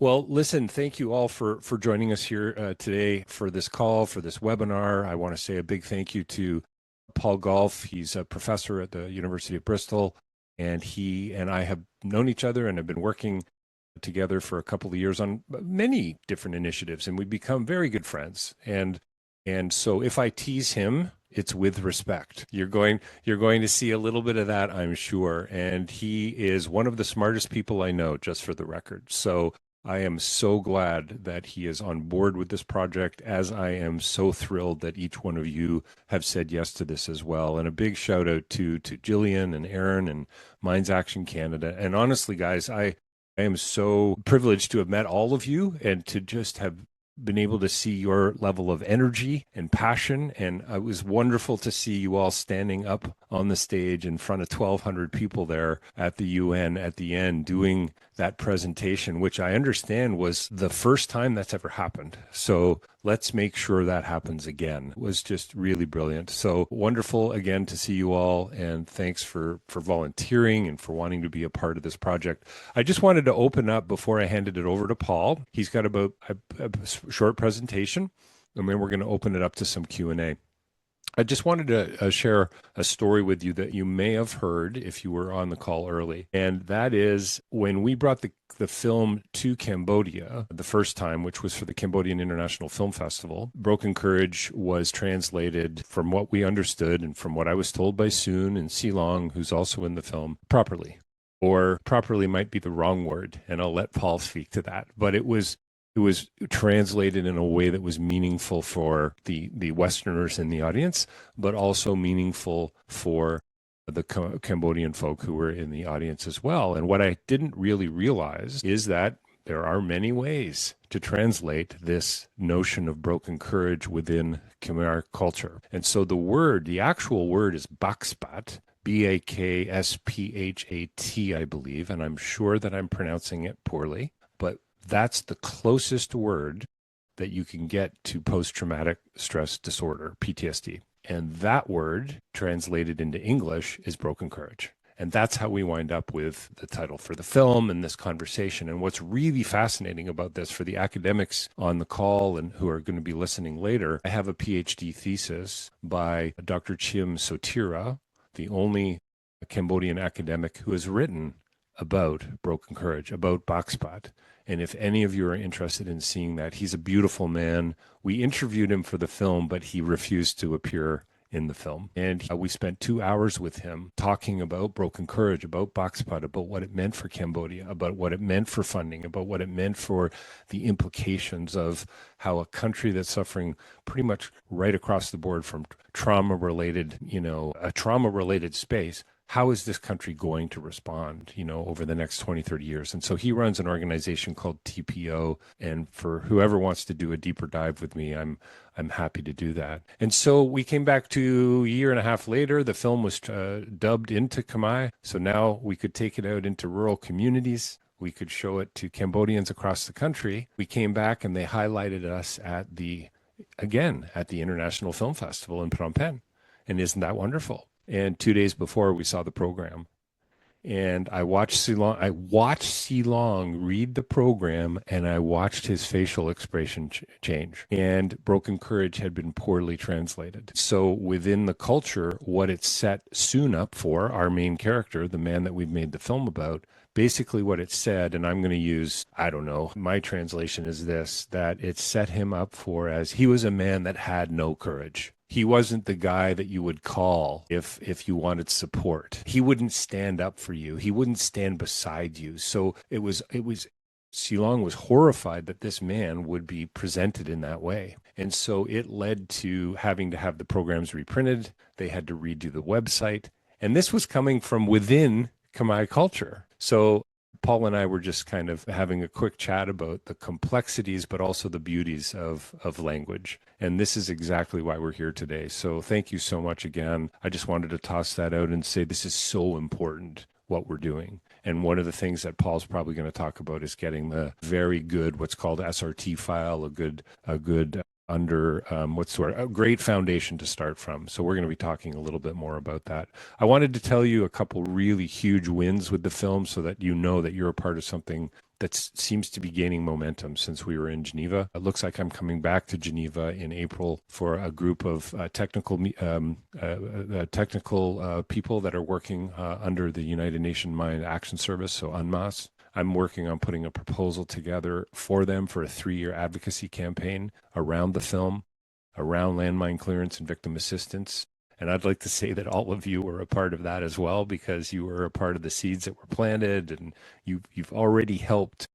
Well, listen, thank you all for joining us here today for this call, for this webinar. I want to say a big thank you to Paul Golf. He's a professor at the University of Bristol, and he and I have known each other and have been working together for a couple of years on many different initiatives, and we've become very good friends. And so if I tease him, it's with respect. You're going to see a little bit of that, I'm sure. And he is one of the smartest people I know, just for the record. So I am so glad that he is on board with this project, as I am so thrilled that each one of you have said yes to this as well. And a big shout out to Jillian and Aaron and Minds Action Canada. And honestly, guys, I am so privileged to have met all of you and to just have been able to see your level of energy and passion. And it was wonderful to see you all standing up on the stage in front of 1,200 people there at the UN at the end doing that presentation, which I understand was the first time that's ever happened. So let's make sure that happens again. It was just really brilliant. So wonderful again to see you all. And thanks for volunteering and for wanting to be a part of this project. I just wanted to open up before I handed it over to Paul. He's got about a short presentation, and then we're going to open it up to some Q&A. I just wanted to share a story with you that you may have heard if you were on the call early. And that is when we brought the film to Cambodia the first time, which was for the Cambodian International Film Festival, Broken Courage was translated, from what we understood and from what I was told by Soon and Silong, who's also in the film, properly. Or properly might be the wrong word, and I'll let Paul speak to that. But it was translated in a way that was meaningful for the Westerners in the audience, but also meaningful for the Cambodian folk who were in the audience as well. And what I didn't really realize is that there are many ways to translate this notion of broken courage within Khmer culture. And so the actual word is Bakspat, Baksphat, I believe, and I'm sure that I'm pronouncing it poorly, but that's the closest word that you can get to post-traumatic stress disorder, PTSD. And that word translated into English is broken courage. And that's how we wind up with the title for the film and this conversation. And what's really fascinating about this for the academics on the call and who are going to be listening later, I have a PhD thesis by Dr. Chim Sotira, the only Cambodian academic who has written about broken courage, about Bakspat. And if any of you are interested in seeing that, he's a beautiful man. We interviewed him for the film, but he refused to appear in the film. And we spent 2 hours with him talking about broken courage, about Bakspat, about what it meant for Cambodia, about what it meant for funding, about what it meant for the implications of how a country that's suffering pretty much right across the board from trauma-related, a trauma-related space, how is this country going to respond, over the next 20, 30 years? And so he runs an organization called TPO. And for whoever wants to do a deeper dive with me, I'm happy to do that. And so we came back to a year and a half later. The film was dubbed into Khmer. So now we could take it out into rural communities. We could show it to Cambodians across the country. We came back and they highlighted us at the International Film Festival in Phnom Penh. And isn't that wonderful? And 2 days before, we saw the program. And I watched Silong read the program, and I watched his facial expression change. And Broken Courage had been poorly translated. So within the culture, what it set Soon up for, our main character, the man that we've made the film about, basically what it said, and I'm going to use, I don't know, my translation is this, that it set him up for as he was a man that had no courage. He wasn't the guy that you would call if you wanted support. He wouldn't stand up for you. He wouldn't stand beside you. So it was Silong was horrified that this man would be presented in that way. And so it led to having to have the programs reprinted. They had to redo the website. And this was coming from within Khmer culture. So Paul and I were just kind of having a quick chat about the complexities, but also the beauties of language. And this is exactly why we're here today. So thank you so much again. I just wanted to toss that out and say this is so important, what we're doing. And one of the things that Paul's probably going to talk about is getting the very good, what's called SRT file, a good a great foundation to start from. So we're going to be talking a little bit more about that. I wanted to tell you a couple really huge wins with the film so that you know that you're a part of something that seems to be gaining momentum since we were in Geneva. It looks like I'm coming back to Geneva in April for a group of technical people that are working under the United Nations Mine Action Service, so UNMAS. I'm working on putting a proposal together for them for a 3-year advocacy campaign around the film, around landmine clearance and victim assistance. And I'd like to say that all of you were a part of that as well, because you were a part of the seeds that were planted, and you've already helped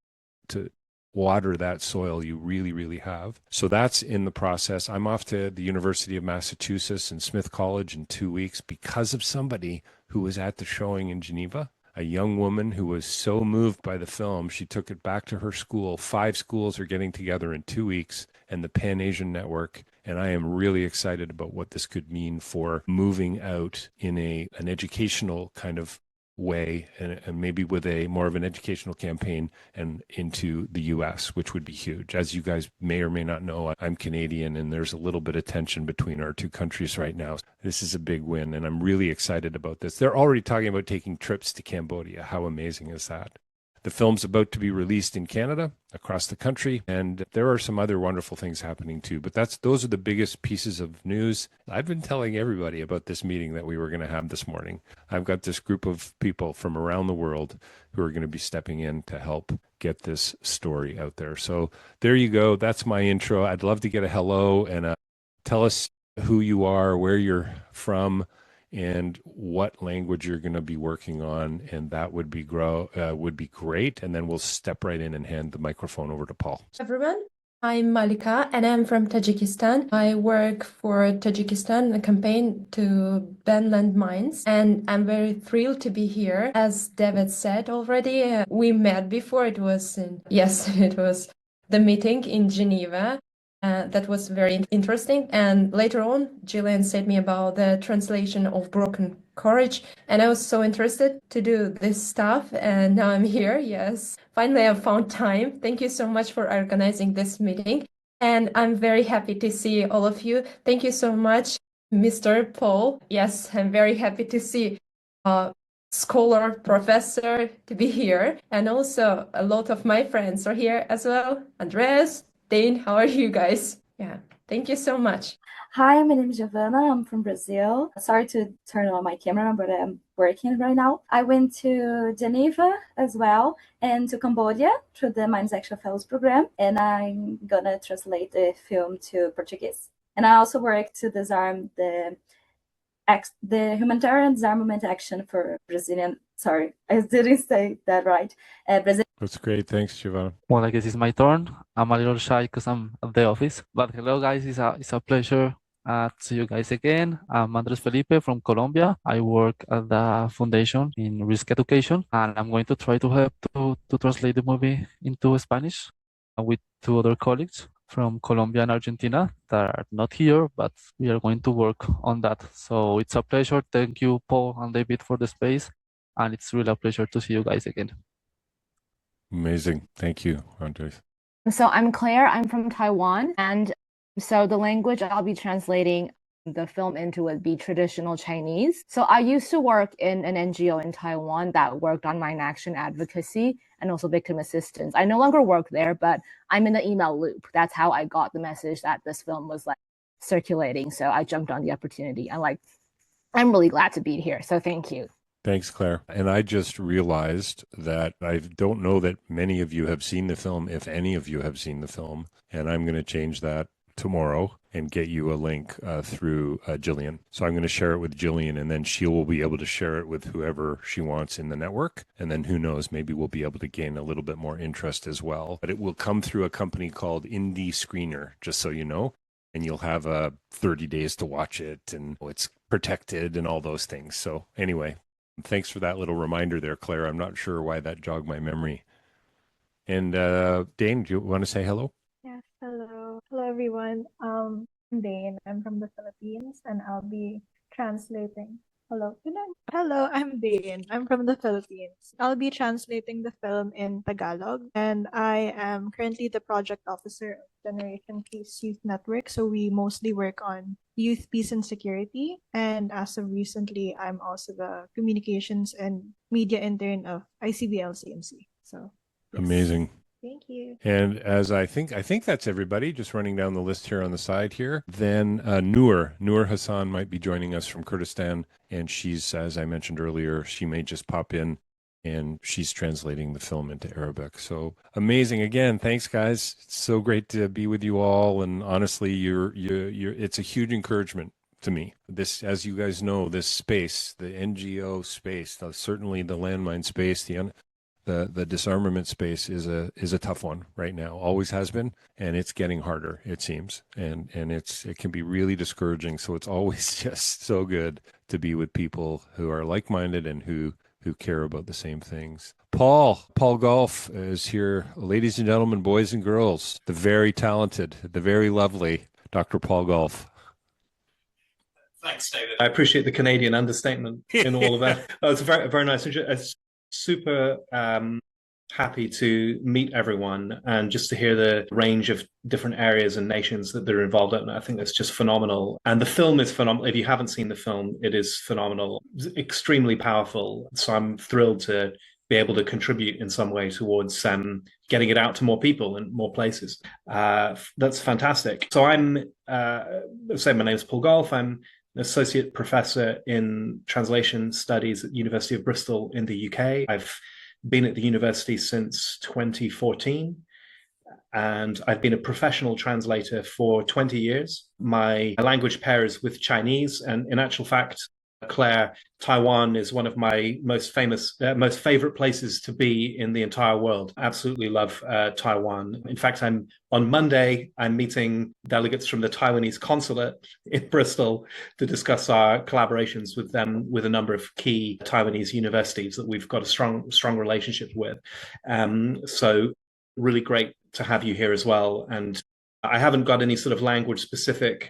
to water that soil. You really, really have. So that's in the process. I'm off to the University of Massachusetts and Smith College in 2 weeks because of somebody who was at the showing in Geneva. A young woman who was so moved by the film, she took it back to her school. 5 schools are getting together in 2 weeks, and the Pan Asian Network. And I am really excited about what this could mean for moving out in an educational kind of way, and maybe with a more of an educational campaign and into the US, which would be huge. As you guys may or may not know, I'm Canadian, and there's a little bit of tension between our 2 countries right now. This is a big win, and I'm really excited about this. They're already talking about taking trips to Cambodia. How amazing is that? The film's about to be released in Canada, across the country, and there are some other wonderful things happening too. But those are the biggest pieces of news. I've been telling everybody about this meeting that we were going to have this morning. I've got this group of people from around the world who are going to be stepping in to help get this story out there. So there you go. That's my intro. I'd love to get a hello and tell us who you are, where you're from, and what language you're going to be working on, and that would be great. And then we'll step right in and hand the microphone over to Paul. Everyone, I'm Malika, and I'm from Tajikistan. I work for Tajikistan, a campaign to ban landmines, and I'm very thrilled to be here. As David said already, we met before. It was the meeting in Geneva. That was very interesting. And later on, Gillian said me about the translation of Broken Courage, and I was so interested to do this stuff. And now I'm here. Yes, finally I found time. Thank you so much for organizing this meeting. And I'm very happy to see all of you. Thank you so much, Mr. Paul. Yes, I'm very happy to see a scholar, professor to be here. And also a lot of my friends are here as well. Andres, Dane, how are you guys? Yeah, thank you so much. Hi, my name is Giovanna. I'm from Brazil. Sorry to turn on my camera, but I'm working right now. I went to Geneva as well and to Cambodia through the Mines Action Fellows program, and I'm gonna translate the film to Portuguese. And I also work to disarm the humanitarian disarmament action for Brazilian. Sorry, I didn't say that right. Brazil. That's great. Thanks, Giovanna. Well, I guess it's my turn. I'm a little shy because I'm at the office. But hello, guys. It's a pleasure to see you guys again. I'm Andres Felipe from Colombia. I work at the Foundation in Risk Education, and I'm going to try to help to translate the movie into Spanish with 2 other colleagues from Colombia and Argentina that are not here, but we are going to work on that. So it's a pleasure. Thank you, Paul and David, for the space. And it's really a pleasure to see you guys again. Amazing. Thank you, Andres. So I'm Claire. I'm from Taiwan. And so the language I'll be translating the film into would be traditional Chinese. So I used to work in an NGO in Taiwan that worked on mine action advocacy and also victim assistance. I no longer work there, but I'm in the email loop. That's how I got the message that this film was circulating. So I jumped on the opportunity. I'm really glad to be here. So thank you. Thanks, Claire. And I just realized that I don't know that many of you have seen the film, if any of you have seen the film, and I'm going to change that tomorrow and get you a link through Jillian. So I'm going to share it with Jillian, and then she will be able to share it with whoever she wants in the network. And then who knows, maybe we'll be able to gain a little bit more interest as well. But it will come through a company called Indie Screener, just so you know. And you'll have 30 days to watch it, and it's protected and all those things. So anyway, thanks for that little reminder there, Claire. I'm not sure why that jogged my memory. And Dane, do you want to say hello? Yes, hello. Hello, everyone. I'm Dane. I'm from the Philippines, and I'll be translating. Hello, I'm Dane. I'm from the Philippines. I'll be translating the film in Tagalog, and I am currently the project officer of Generation Peace Youth Network. So we mostly work on youth peace and security. And as of recently, I'm also the communications and media intern of ICBL CMC. So Amazing. Thank you. And as I think that's everybody. Just running down the list here on the side here. Then Noor Hassan might be joining us from Kurdistan, and she's, as I mentioned earlier, she may just pop in, and she's translating the film into Arabic. So amazing! Again, thanks, guys. It's so great to be with you all, and honestly, you're it's a huge encouragement to me. This, as you guys know, this space, the NGO space, certainly the landmine space, the disarmament space is a tough one right now. Always has been, and it's getting harder, it seems. And it can be really discouraging. So it's always just so good to be with people who are like-minded and who care about the same things. Paul Golf is here. Ladies and gentlemen, boys and girls, the very talented, the very lovely Dr. Paul Golf. Thanks, David. I appreciate the Canadian understatement in all of that. It's very, very nice. Super happy to meet everyone and just to hear the range of different areas and nations that they're involved in. I think that's just phenomenal. And the film is phenomenal. If you haven't seen the film, it is phenomenal. It's extremely powerful. So I'm thrilled to be able to contribute in some way towards getting it out to more people and more places. That's fantastic. So my name is Paul Golf. I'm an associate professor in translation studies at the University of Bristol in the UK. I've been at the university since 2014, and I've been a professional translator for 20 years. My language pair is with Chinese, and in actual fact, Claire, Taiwan is one of my most favorite places to be in the entire world. Absolutely love Taiwan. In fact, on Monday, I'm meeting delegates from the Taiwanese consulate in Bristol to discuss our collaborations with them, with a number of key Taiwanese universities that we've got a strong relationship with. So really great to have you here as well. And I haven't got any sort of language specific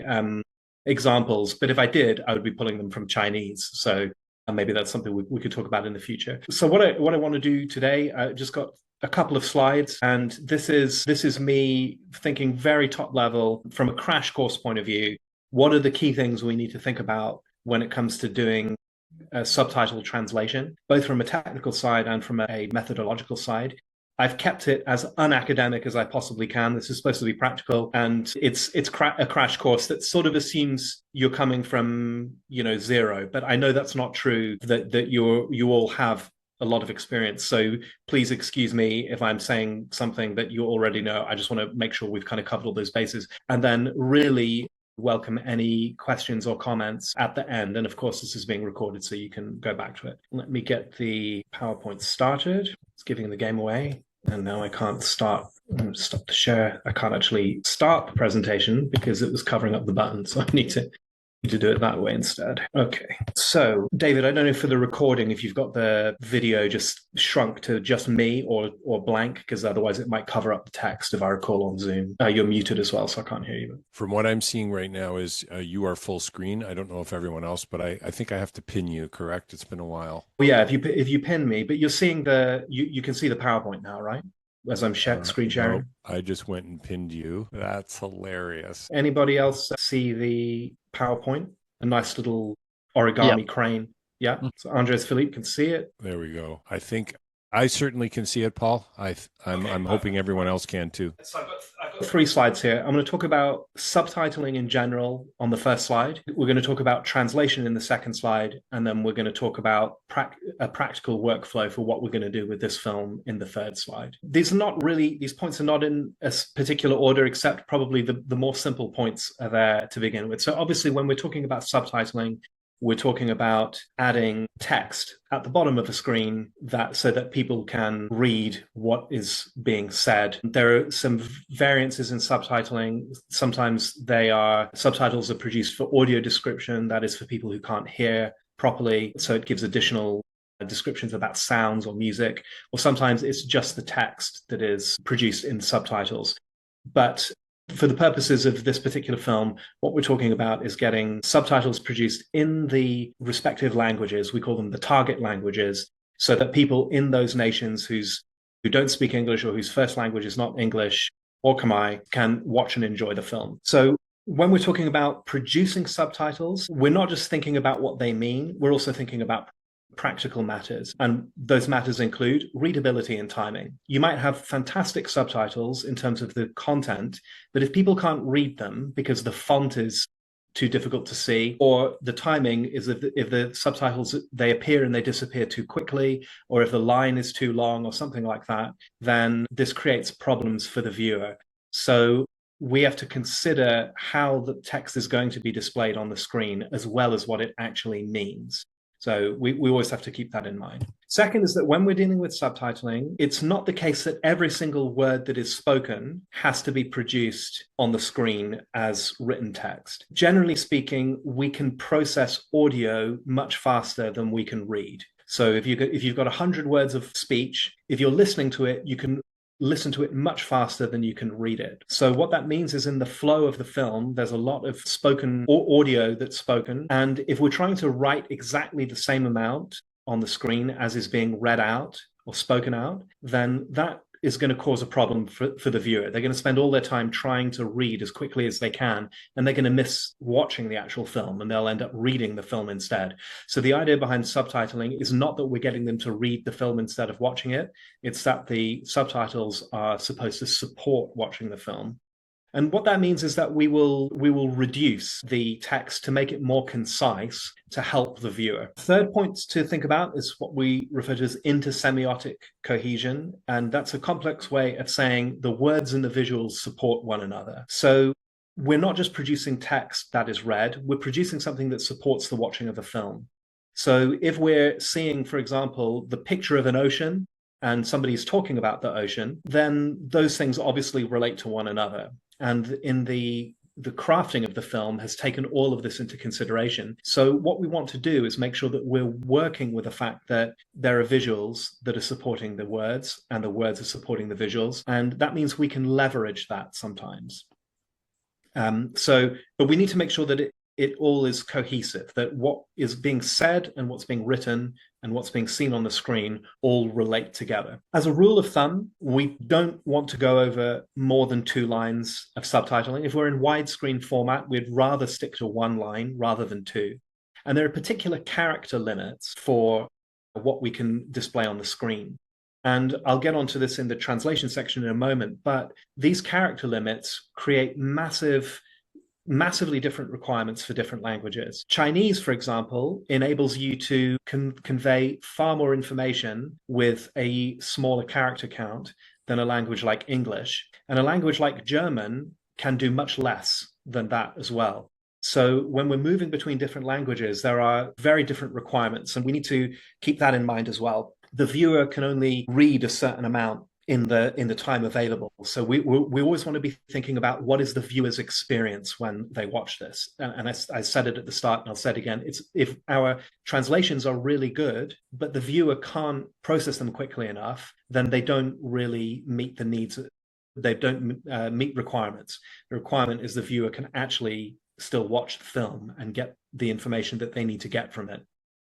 examples, but if I did, I would be pulling them from Chinese. So maybe that's something we could talk about in the future. So what I want to do today, I just got a couple of slides, and this is me thinking very top level from a crash course point of view. What are the key things we need to think about when it comes to doing subtitle translation, both from a technical side and from a methodological side? I've kept it as unacademic as I possibly can. This is supposed to be practical, and it's a crash course that sort of assumes you're coming from zero. But I know that's not true. That you all have a lot of experience. So please excuse me if I'm saying something that you already know. I just want to make sure we've kind of covered all those bases, and then really welcome any questions or comments at the end. And of course, this is being recorded, so you can go back to it. Let me get the PowerPoint started. It's giving the game away. And now I can't start. I'm going to stop the share. I can't actually start the presentation because it was covering up the button. So I need to do it that way instead. Okay. So, David, I don't know for the recording if you've got the video just shrunk to just me or blank, because otherwise it might cover up the text if I recall on Zoom. You're muted as well, so I can't hear you. From what I'm seeing right now is you are full screen. I don't know if everyone else, but I think I have to pin you, correct? It's been a while. Well, yeah, if you pin me, but you're seeing you can see the PowerPoint now, right? As I'm screen sharing. Nope. I just went and pinned you. That's hilarious. Anybody else see the PowerPoint? A nice little origami crane. Yeah. So Andres Philippe can see it. There we go. I think I certainly can see it, Paul. I'm hoping everyone else can too. So I've got 3 slides here. I'm going to talk about subtitling in general on the first slide. We're going to talk about translation in the second slide, and then we're going to talk about a practical workflow for what we're going to do with this film in the third slide. These points are not in a particular order, except probably the more simple points are there to begin with. So obviously, when we're talking about subtitling, we're talking about adding text at the bottom of the screen so that people can read what is being said. There are some variances in subtitling. Sometimes subtitles are produced for audio description, that is for people who can't hear properly, so it gives additional descriptions about sounds or music, or sometimes it's just the text that is produced in subtitles. But for the purposes of this particular film, what we're talking about is getting subtitles produced in the respective languages. We call them the target languages, so that people in those nations who don't speak English or whose first language is not English or Khmer can watch and enjoy the film. So when we're talking about producing subtitles, we're not just thinking about what they mean, we're also thinking about practical matters. And those matters include readability and timing. You might have fantastic subtitles in terms of the content, but if people can't read them because the font is too difficult to see, or the timing is if the subtitles, they appear and they disappear too quickly, or if the line is too long or something like that, then this creates problems for the viewer. So we have to consider how the text is going to be displayed on the screen as well as what it actually means. So we always have to keep that in mind. Second is that when we're dealing with subtitling, it's not the case that every single word that is spoken has to be produced on the screen as written text. Generally speaking, we can process audio much faster than we can read. So if you've got 100 words of speech, if you're listening to it, you can listen to it much faster than you can read it. So what that means is in the flow of the film, there's a lot of spoken or audio that's spoken. And if we're trying to write exactly the same amount on the screen as is being read out or spoken out, then that is going to cause a problem for the viewer. They're going to spend all their time trying to read as quickly as they can, and they're going to miss watching the actual film, and they'll end up reading the film instead. So the idea behind subtitling is not that we're getting them to read the film instead of watching it. It's that the subtitles are supposed to support watching the film. And what that means is that we will reduce the text to make it more concise to help the viewer. Third point to think about is what we refer to as intersemiotic cohesion. And that's a complex way of saying the words and the visuals support one another. So we're not just producing text that is read, we're producing something that supports the watching of a film. So if we're seeing, for example, the picture of an ocean and somebody's talking about the ocean, then those things obviously relate to one another. And in the crafting of the film has taken all of this into consideration. So what we want to do is make sure that we're working with the fact that there are visuals that are supporting the words and the words are supporting the visuals. And that means we can leverage that sometimes. But we need to make sure that it all is cohesive, that what is being said and what's being written and what's being seen on the screen all relate together. As a rule of thumb, we don't want to go over more than 2 lines of subtitling. If we're in widescreen format, we'd rather stick to 1 line rather than 2. And there are particular character limits for what we can display on the screen. And I'll get onto this in the translation section in a moment, but these character limits create massively different requirements for different languages. Chinese, for example, enables you to convey far more information with a smaller character count than a language like English. And a language like German can do much less than that as well. So when we're moving between different languages, there are very different requirements, and we need to keep that in mind as well. The viewer can only read a certain amount in the time available. So we always want to be thinking about what is the viewer's experience when they watch this. And I said it at the start, and I'll say it again. It's if our translations are really good, but the viewer can't process them quickly enough, then they don't really meet the needs. They don't meet requirements. The requirement is the viewer can actually still watch the film and get the information that they need to get from it.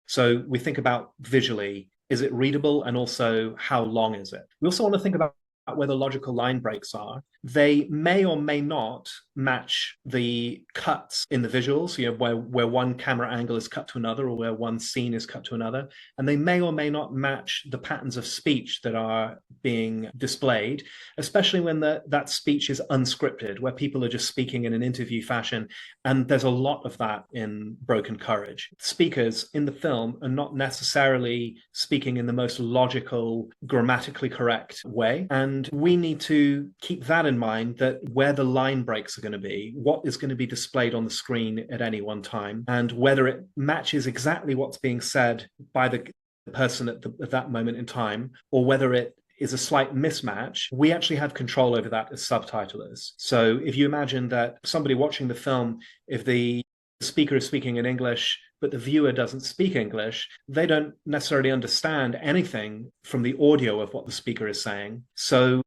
So we think about visually, is it readable? And also, how long is it? We also want to think about where the logical line breaks are. They may or may not match the cuts in the visuals, where one camera angle is cut to another or where one scene is cut to another. And they may or may not match the patterns of speech that are being displayed, especially when that speech is unscripted, where people are just speaking in an interview fashion. And there's a lot of that in Broken Courage. Speakers in the film are not necessarily speaking in the most logical, grammatically correct way. And we need to keep that in mind, that where the line breaks are going to be, what is going to be displayed on the screen at any one time, and whether it matches exactly what's being said by the person at that moment in time, or whether it is a slight mismatch. We actually have control over that as subtitlers. So if you imagine that somebody watching the film, if the speaker is speaking in English, but the viewer doesn't speak English, they don't necessarily understand anything from the audio of what the speaker is saying. So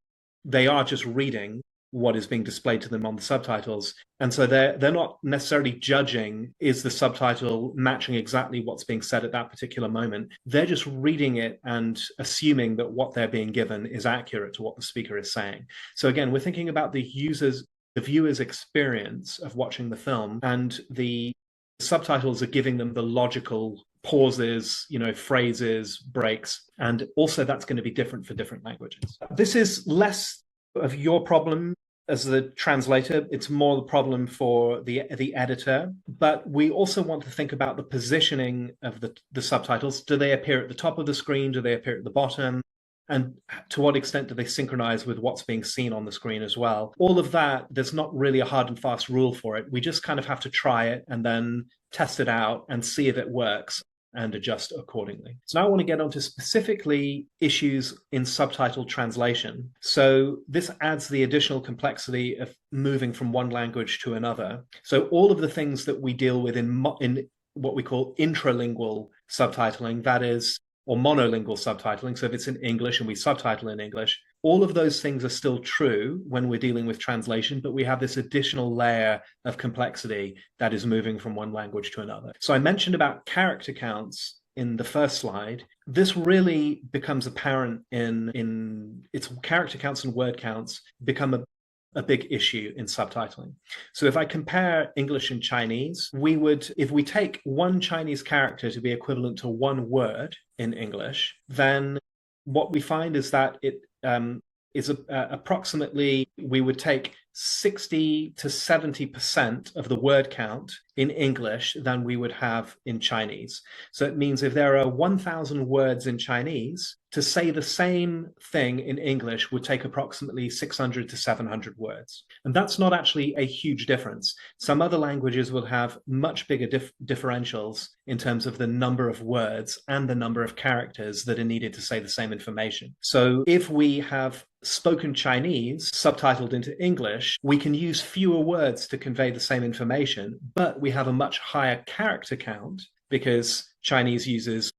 they are just reading what is being displayed to them on the subtitles. And so they're not necessarily judging, is the subtitle matching exactly what's being said at that particular moment? They're just reading it and assuming that what they're being given is accurate to what the speaker is saying. So again, we're thinking about the viewer's experience of watching the film, and the subtitles are giving them the logical pauses, phrases, breaks, and also that's going to be different for different languages. This is less of your problem as the translator. It's more the problem for the editor. But we also want to think about the positioning of the subtitles. Do they appear at the top of the screen? Do they appear at the bottom? And to what extent do they synchronize with what's being seen on the screen as well? All of that, there's not really a hard and fast rule for it. We just kind of have to try it and then test it out and see if it works and adjust accordingly. So now I want to get on to specifically issues in subtitle translation. So this adds the additional complexity of moving from one language to another. So all of the things that we deal with in what we call intralingual subtitling, that is, or monolingual subtitling. So if it's in English and we subtitle in English, all of those things are still true when we're dealing with translation, but we have this additional layer of complexity that is moving from one language to another. So I mentioned about character counts in the first slide. This really becomes apparent in its character counts and word counts become a big issue in subtitling. So if I compare English and Chinese, if we take one Chinese character to be equivalent to one word in English, then what we find is that it is approximately, we would take 60 to 70% of the word count in English than we would have in Chinese. So it means if there are 1,000 words in Chinese, to say the same thing in English would take approximately 600 to 700 words. And that's not actually a huge difference. Some other languages will have much bigger differentials in terms of the number of words and the number of characters that are needed to say the same information. So if we have spoken Chinese subtitled into English, we can use fewer words to convey the same information, but we have a much higher character count because Chinese uses,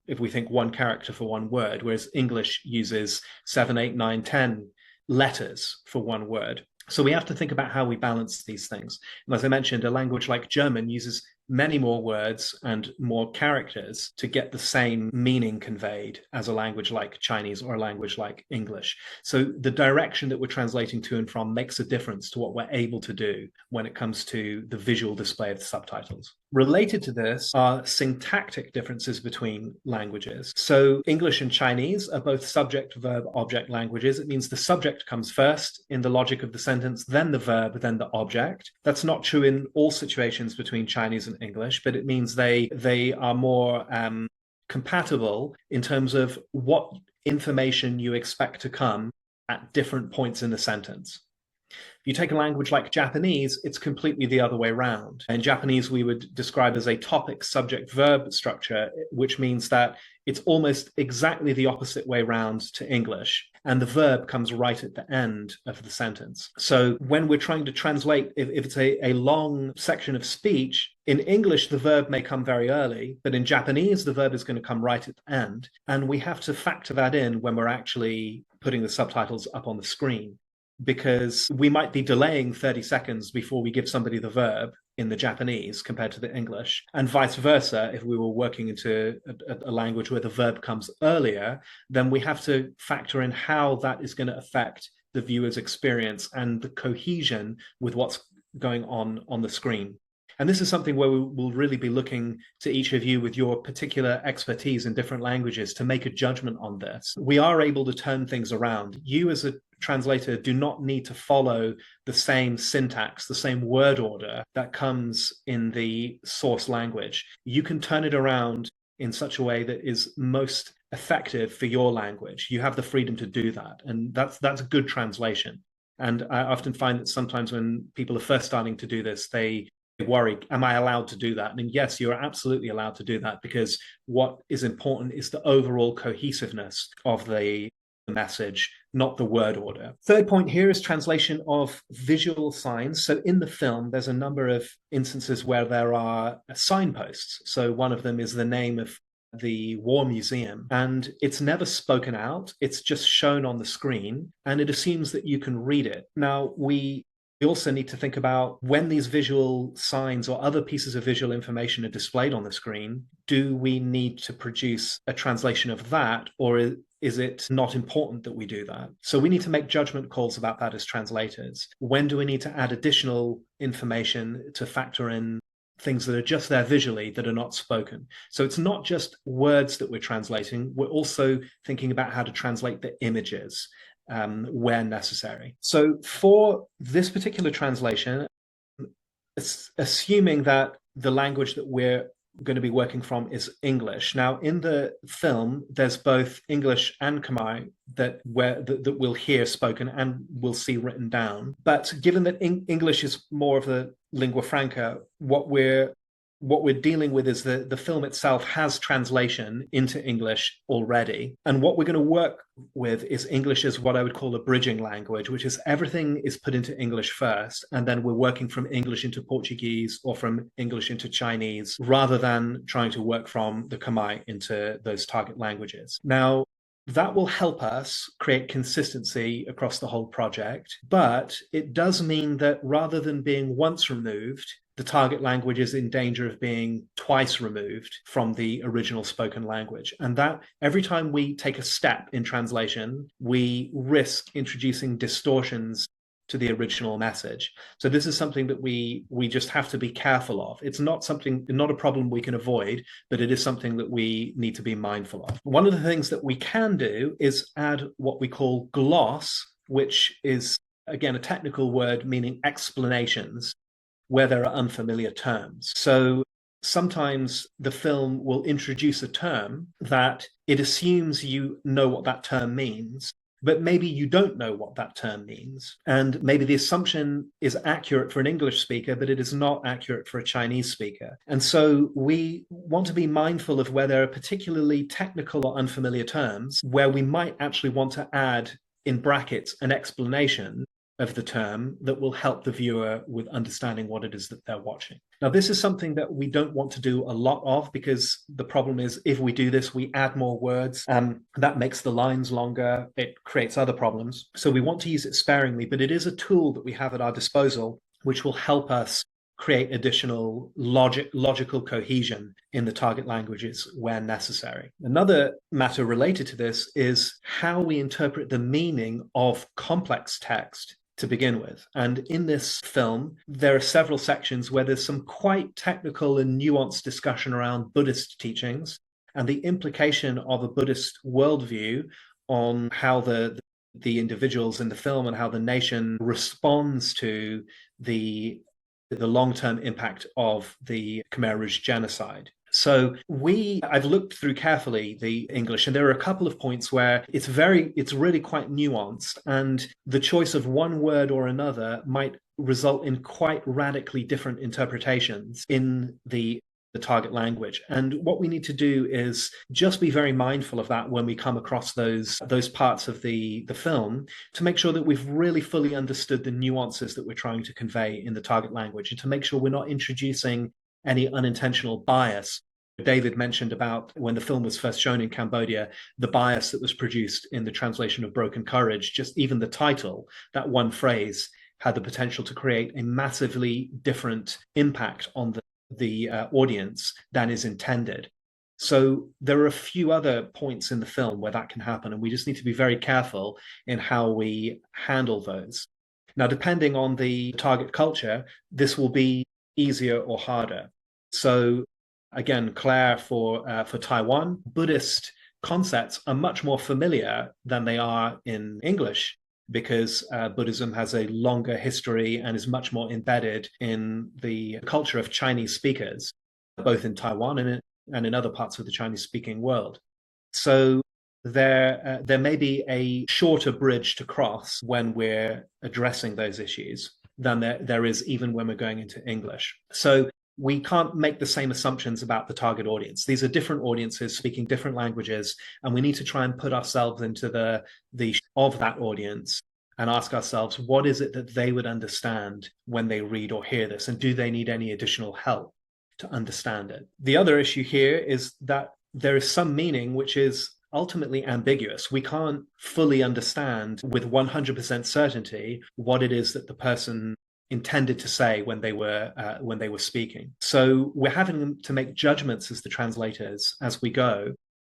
if we think, one character for one word, whereas English uses 7, 8, 9, 10 letters for one word. So we have to think about how we balance these things. And as I mentioned, a language like German uses many more words and more characters to get the same meaning conveyed as a language like Chinese or a language like English. So the direction that we're translating to and from makes a difference to what we're able to do when it comes to the visual display of the subtitles. Related to this are syntactic differences between languages. So English and Chinese are both subject, verb, object languages. It means the subject comes first in the logic of the sentence, then the verb, then the object. That's not true in all situations between Chinese and English, but it means they are more compatible in terms of what information you expect to come at different points in the sentence. If you take a language like Japanese, it's completely the other way around. In Japanese, we would describe as a topic, subject, verb structure, which means that it's almost exactly the opposite way round to English. And the verb comes right at the end of the sentence. So when we're trying to translate, if it's a long section of speech, in English, the verb may come very early, but in Japanese, the verb is going to come right at the end. And we have to factor that in when we're actually putting the subtitles up on the screen, because we might be delaying 30 seconds before we give somebody the verb in the Japanese compared to the English, and vice versa. If we were working into a language where the verb comes earlier, then we have to factor in how that is going to affect the viewer's experience and the cohesion with what's going on the screen. And this is something where we will really be looking to each of you with your particular expertise in different languages to make a judgment on this. We are able to turn things around. You as a translator do not need to follow the same syntax, the same word order that comes in the source language. You can turn it around in such a way that is most effective for your language. You have the freedom to do that. And that's a good translation. And I often find that sometimes when people are first starting to do this, they worry, am I allowed to do that? And yes, you're absolutely allowed to do that, because what is important is the overall cohesiveness of the message, not the word order. Third point here is translation of visual signs. So in the film, there's a number of instances where there are signposts. So one of them is the name of the War Museum, and it's never spoken out. It's just shown on the screen, and it assumes that you can read it. Now, we also need to think about when these visual signs or other pieces of visual information are displayed on the screen, do we need to produce a translation of that, or is it not important that we do that? So we need to make judgment calls about that as translators. When do we need to add additional information to factor in things that are just there visually that are not spoken. So it's not just words that we're translating, we're also thinking about how to translate the images where necessary. So for this particular translation, assuming that the language that we're going to be working from is English. Now, in the film, there's both English and Khmer that we'll hear spoken and we'll see written down. But given that English is more of the lingua franca, what we're dealing with is the film itself has translation into English already. And what we're going to work with is English as what I would call a bridging language, which is everything is put into English first, and then we're working from English into Portuguese or from English into Chinese, rather than trying to work from the Khmer into those target languages. Now, that will help us create consistency across the whole project, but it does mean that rather than being once removed, the target language is in danger of being twice removed from the original spoken language. And that every time we take a step in translation, we risk introducing distortions to the original message. So this is something that we just have to be careful of. It's not a problem we can avoid, but it is something that we need to be mindful of. One of the things that we can do is add what we call gloss, which is, again, a technical word meaning explanations where there are unfamiliar terms. So sometimes the film will introduce a term that it assumes you know what that term means, but maybe you don't know what that term means. And maybe the assumption is accurate for an English speaker, but it is not accurate for a Chinese speaker. And so we want to be mindful of where there are particularly technical or unfamiliar terms, where we might actually want to add in brackets an explanation of the term that will help the viewer with understanding what it is that they're watching. Now, this is something that we don't want to do a lot of, because the problem is if we do this, we add more words. That makes the lines longer. It creates other problems. So we want to use it sparingly, but it is a tool that we have at our disposal, which will help us create additional logical cohesion in the target languages where necessary. Another matter related to this is how we interpret the meaning of complex text to begin with. And in this film, there are several sections where there's some quite technical and nuanced discussion around Buddhist teachings and the implication of a Buddhist worldview on how the individuals in the film and how the nation responds to the long-term impact of the Khmer Rouge genocide. So I've looked through carefully the English, and there are a couple of points where it's really quite nuanced, and the choice of one word or another might result in quite radically different interpretations in the target language. And what we need to do is just be very mindful of that when we come across those parts of the film, to make sure that we've really fully understood the nuances that we're trying to convey in the target language, and to make sure we're not introducing any unintentional bias. David mentioned about when the film was first shown in Cambodia, the bias that was produced in the translation of Broken Courage. Just even the title, that one phrase, had the potential to create a massively different impact on the audience than is intended. So there are a few other points in the film where that can happen, and we just need to be very careful in how we handle those. Now, depending on the target culture, this will be easier or harder. So again, Claire, for Taiwan, Buddhist concepts are much more familiar than they are in English, because Buddhism has a longer history and is much more embedded in the culture of Chinese speakers, both in Taiwan and in other parts of the Chinese-speaking world. So there may be a shorter bridge to cross when we're addressing those issues than there is even when we're going into English. So we can't make the same assumptions about the target audience. These are different audiences speaking different languages, and we need to try and put ourselves into the of that audience and ask ourselves, what is it that they would understand when they read or hear this, and do they need any additional help to understand it? The other issue here is that there is some meaning which is ultimately ambiguous. We can't fully understand with 100% certainty what it is that the person intended to say when they were speaking. So we're having to make judgments as the translators as we go,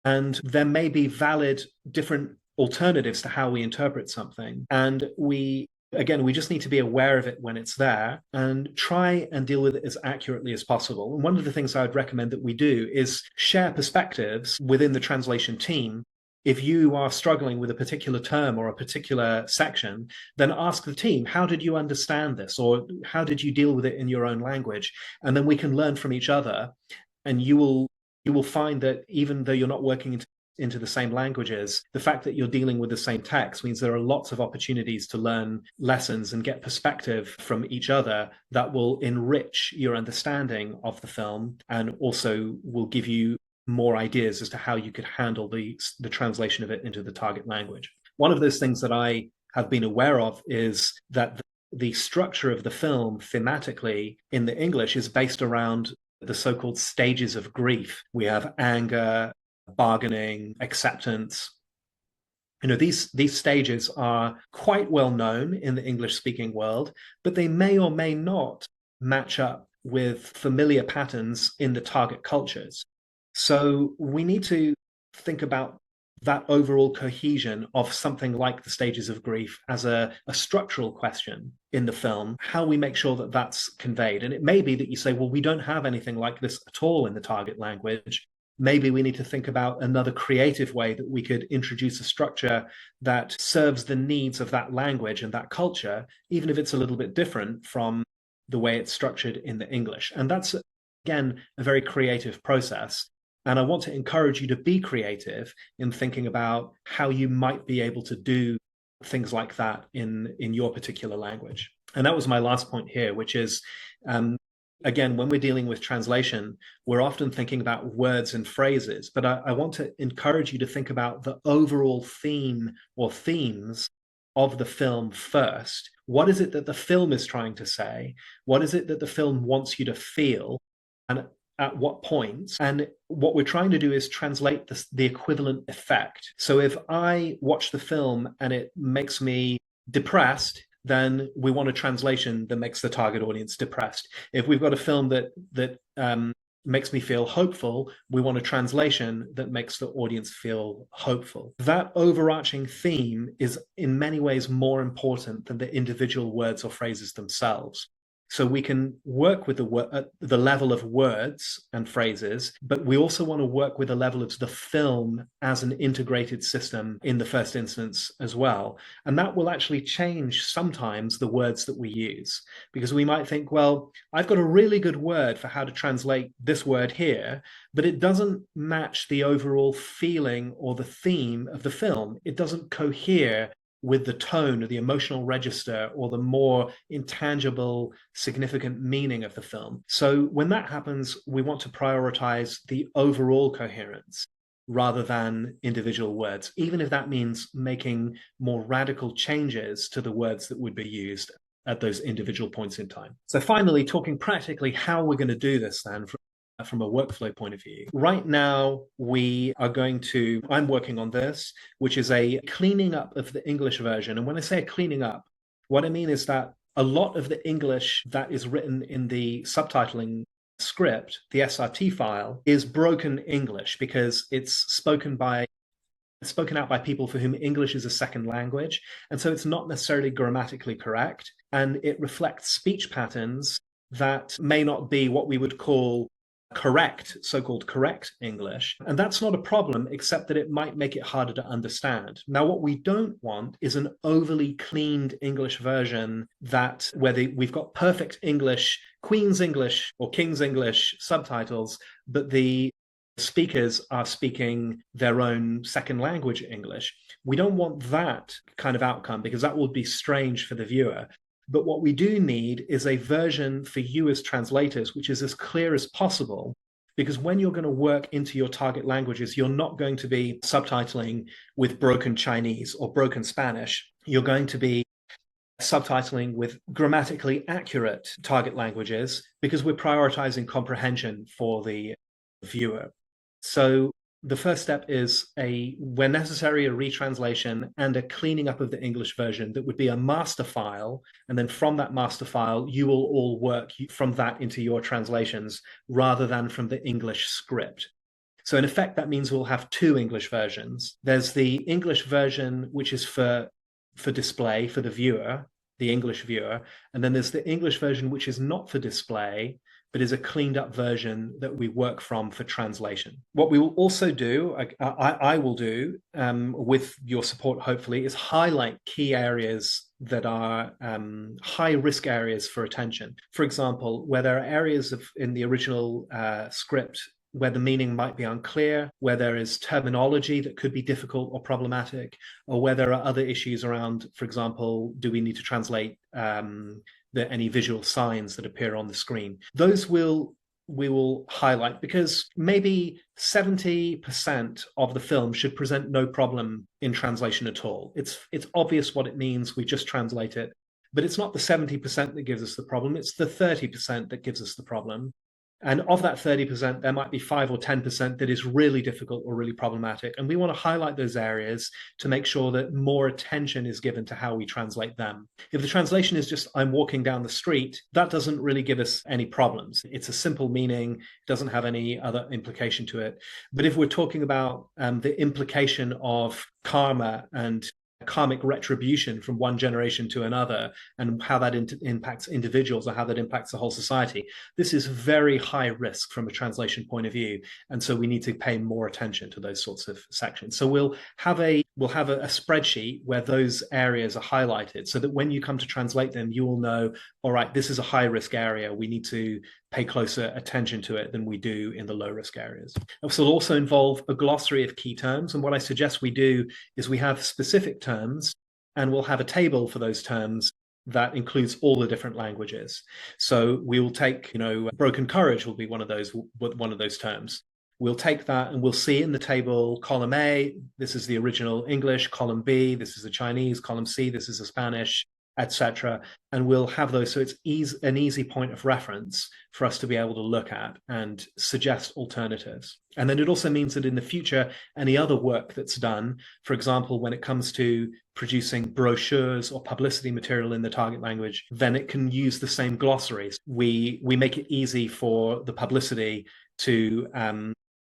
and there may be valid different alternatives to how we interpret something, and we again, we just need to be aware of it when it's there and try and deal with it as accurately as possible. And one of the things I would recommend that we do is share perspectives within the translation team. If you are struggling with a particular term or a particular section, then ask the team, how did you understand this? Or how did you deal with it in your own language? And then we can learn from each other. And you will find that even though you're not working into the same languages, the fact that you're dealing with the same text means there are lots of opportunities to learn lessons and get perspective from each other that will enrich your understanding of the film and also will give you more ideas as to how you could handle the translation of it into the target language. One of those things that I have been aware of is that the structure of the film thematically in the English is based around the so-called stages of grief. We have anger, bargaining, acceptance. These stages are quite well known in the English-speaking world, but they may or may not match up with familiar patterns in the target cultures. So we need to think about that overall cohesion of something like the stages of grief as a structural question in the film, how we make sure that that's conveyed. And it may be that you say, well, we don't have anything like this at all in the target language. Maybe we need to think about another creative way that we could introduce a structure that serves the needs of that language and that culture, even if it's a little bit different from the way it's structured in the English. And that's, again, a very creative process. And I want to encourage you to be creative in thinking about how you might be able to do things like that in your particular language. And that was my last point here, which is, again, when we're dealing with translation, we're often thinking about words and phrases, but I want to encourage you to think about the overall theme or themes of the film first. What is it that the film is trying to say? What is it that the film wants you to feel? And at what points? And what we're trying to do is translate the equivalent effect. So if I watch the film and it makes me depressed, then we want a translation that makes the target audience depressed. If we've got a film that makes me feel hopeful, we want a translation that makes the audience feel hopeful. That overarching theme is in many ways more important than the individual words or phrases themselves. So we can work with the level of words and phrases, but we also want to work with the level of the film as an integrated system in the first instance as well. And that will actually change sometimes the words that we use, because we might think, well, I've got a really good word for how to translate this word here, but it doesn't match the overall feeling or the theme of the film. It doesn't cohere with the tone or the emotional register or the more intangible, significant meaning of the film. So when that happens, we want to prioritize the overall coherence rather than individual words, even if that means making more radical changes to the words that would be used at those individual points in time. So finally, talking practically how we're going to do this then from a workflow point of view. Right now, I'm working on this, which is a cleaning up of the English version. And when I say cleaning up, what I mean is that a lot of the English that is written in the subtitling script, the SRT file, is broken English because it's spoken out by people for whom English is a second language. And so it's not necessarily grammatically correct. And it reflects speech patterns that may not be what we would call so-called correct English. And that's not a problem, except that it might make it harder to understand. Now, what we don't want is an overly cleaned English version where we've got perfect English, Queen's English or King's English subtitles, but the speakers are speaking their own second language English. We don't want that kind of outcome because that would be strange for the viewer. But what we do need is a version for you as translators, which is as clear as possible, because when you're going to work into your target languages, you're not going to be subtitling with broken Chinese or broken Spanish. You're going to be subtitling with grammatically accurate target languages because we're prioritizing comprehension for the viewer. So the first step is where necessary, a retranslation and a cleaning up of the English version that would be a master file. And then from that master file, you will all work from that into your translations rather than from the English script. So in effect, that means we'll have two English versions. There's the English version, which is for display for the viewer, the English viewer. And then there's the English version, which is not for display, but is a cleaned up version that we work from for translation. What we will also do, I will do with your support, hopefully, is highlight key areas that are high risk areas for attention. For example, where there are areas in the original script where the meaning might be unclear, where there is terminology that could be difficult or problematic, or where there are other issues around, for example, do we need to translate any visual signs that appear on the screen. Those we will highlight because maybe 70% of the film should present no problem in translation at all. It's obvious what it means, we just translate it. But it's not the 70% that gives us the problem, it's the 30% that gives us the problem. And of that 30%, there might be 5 or 10% that is really difficult or really problematic. And we want to highlight those areas to make sure that more attention is given to how we translate them. If the translation is just, I'm walking down the street, that doesn't really give us any problems. It's a simple meaning, it doesn't have any other implication to it. But if we're talking about the implication of karma and karmic retribution from one generation to another and how that impacts individuals or how that impacts the whole society, this is very high risk from a translation point of view, and so we need to pay more attention to those sorts of sections. So we'll have a spreadsheet where those areas are highlighted so that when you come to translate them, you will know, all right, this is a high risk area, we need to pay closer attention to it than we do in the low risk areas. This will also involve a glossary of key terms. And what I suggest we do is we have specific terms and we'll have a table for those terms that includes all the different languages. So we will take, broken courage will be one of those terms. We'll take that and we'll see in the table, column A, this is the original English, column B, this is the Chinese, column C, this is the Spanish, etc. And we'll have those, so it's an easy point of reference for us to be able to look at and suggest alternatives. And then it also means that in the future, any other work that's done, for example, when it comes to producing brochures or publicity material in the target language, then it can use the same glossaries. We make it easy for the publicity to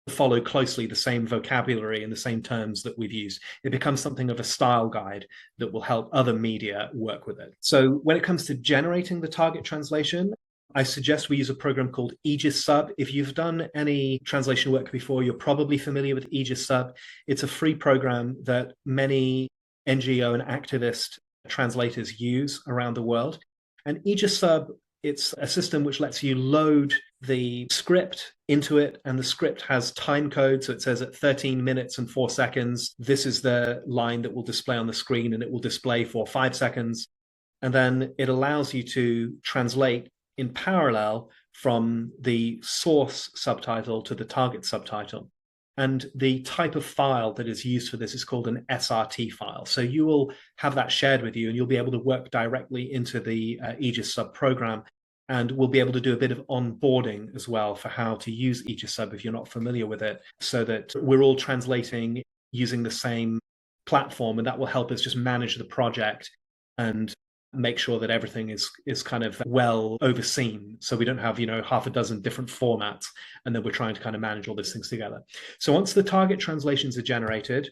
follow closely the same vocabulary and the same terms that we've used. It becomes something of a style guide that will help other media work with it. So when it comes to generating the target translation, I suggest we use a program called Aegis Sub. If you've done any translation work before, you're probably familiar with Aegis Sub. It's a free program that many NGO and activist translators use around the world. And Aegis Sub, it's a system which lets you load the script into it, and the script has time code. So it says at 13 minutes and 4 seconds, this is the line that will display on the screen, and it will display for 5 seconds. And then it allows you to translate in parallel from the source subtitle to the target subtitle. And the type of file that is used for this is called an SRT file. So you will have that shared with you, and you'll be able to work directly into the Aegis Sub program. And we'll be able to do a bit of onboarding as well for how to use Aegis Sub if you're not familiar with it, so that we're all translating using the same platform, and that will help us just manage the project and make sure that everything is kind of well overseen, so we don't have half a dozen different formats and then we're trying to kind of manage all these things together. So once the target translations are generated,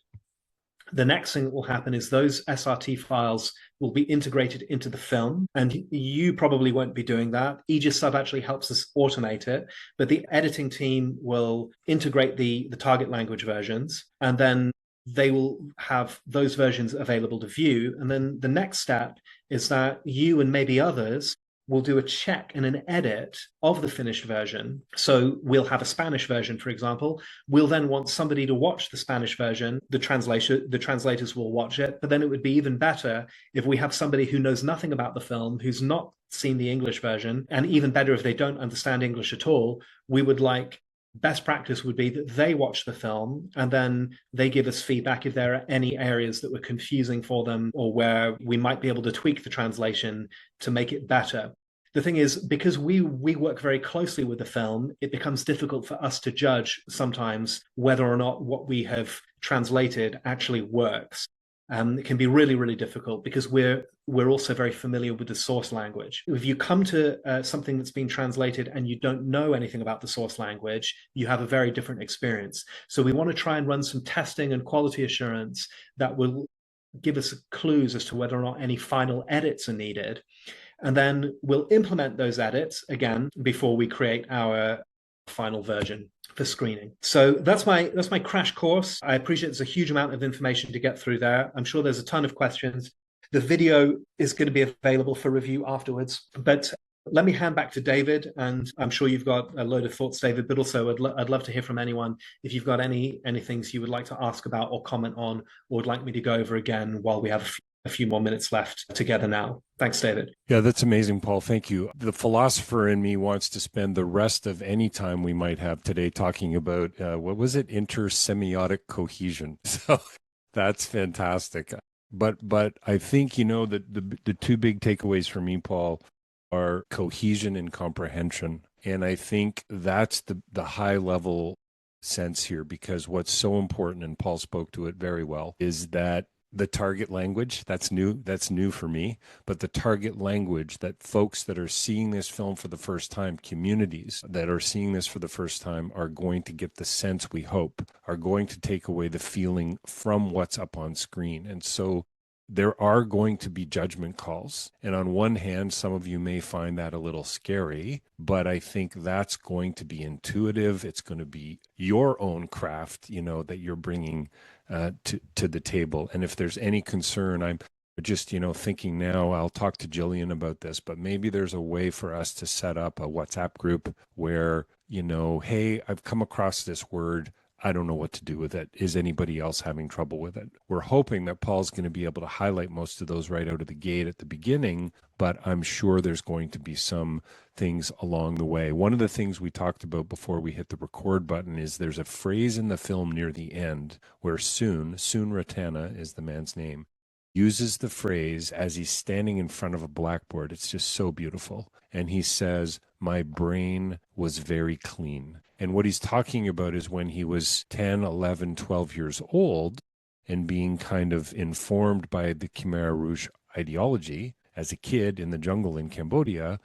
the next thing that will happen is those SRT files will be integrated into the film, and you probably won't be doing that. Aegis Sub actually helps us automate it, but the editing team will integrate the target language versions, and then they will have those versions available to view. And then the next step is that you and maybe others will do a check and an edit of the finished version. So we'll have a Spanish version, for example. We'll then want somebody to watch the Spanish version. The translators will watch it. But then it would be even better if we have somebody who knows nothing about the film, who's not seen the English version, and even better if they don't understand English at all. We would like, best practice would be that they watch the film and then they give us feedback if there are any areas that were confusing for them or where we might be able to tweak the translation to make it better. The thing is, because we work very closely with the film, it becomes difficult for us to judge sometimes whether or not what we have translated actually works. It can be really, really difficult because we're also very familiar with the source language. If you come to something that's been translated and you don't know anything about the source language, you have a very different experience. So we want to try and run some testing and quality assurance that will give us clues as to whether or not any final edits are needed. And then we'll implement those edits again before we create our final version for screening. So that's my crash course. I appreciate there's a huge amount of information to get through there. I'm sure there's a ton of questions. The video is going to be available for review afterwards. But let me hand back to David, and I'm sure you've got a load of thoughts, David, but also I'd love to hear from anyone if you've got any things you would like to ask about or comment on, or would like me to go over again while we have a few more minutes left together now. Thanks, David. Yeah, that's amazing, Paul. Thank you. The philosopher in me wants to spend the rest of any time we might have today talking about, what was it? Intersemiotic cohesion. So that's fantastic. But I think, the two big takeaways for me, Paul, are cohesion and comprehension. And I think that's the high level sense here, because what's so important, and Paul spoke to it very well, is that the target language, that's new for me, but the target language that folks that are seeing this film for the first time, communities that are seeing this for the first time, are going to get the sense, we hope, are going to take away the feeling from what's up on screen. And so there are going to be judgment calls. And on one hand, some of you may find that a little scary, but I think that's going to be intuitive. It's going to be your own craft, that you're bringing to the table. And if there's any concern, I'm just, thinking now, I'll talk to Jillian about this, but maybe there's a way for us to set up a WhatsApp group where, hey, I've come across this word. I don't know what to do with it. Is anybody else having trouble with it? We're hoping that Paul's going to be able to highlight most of those right out of the gate at the beginning, but I'm sure there's going to be some things along the way. One of the things we talked about before we hit the record button is there's a phrase in the film near the end where Soon Ratana is the man's name, uses the phrase as he's standing in front of a blackboard. It's just so beautiful. And he says, "My brain was very clean." And what he's talking about is when he was 10, 11, 12 years old and being kind of informed by the Khmer Rouge ideology as a kid in the jungle in Cambodia,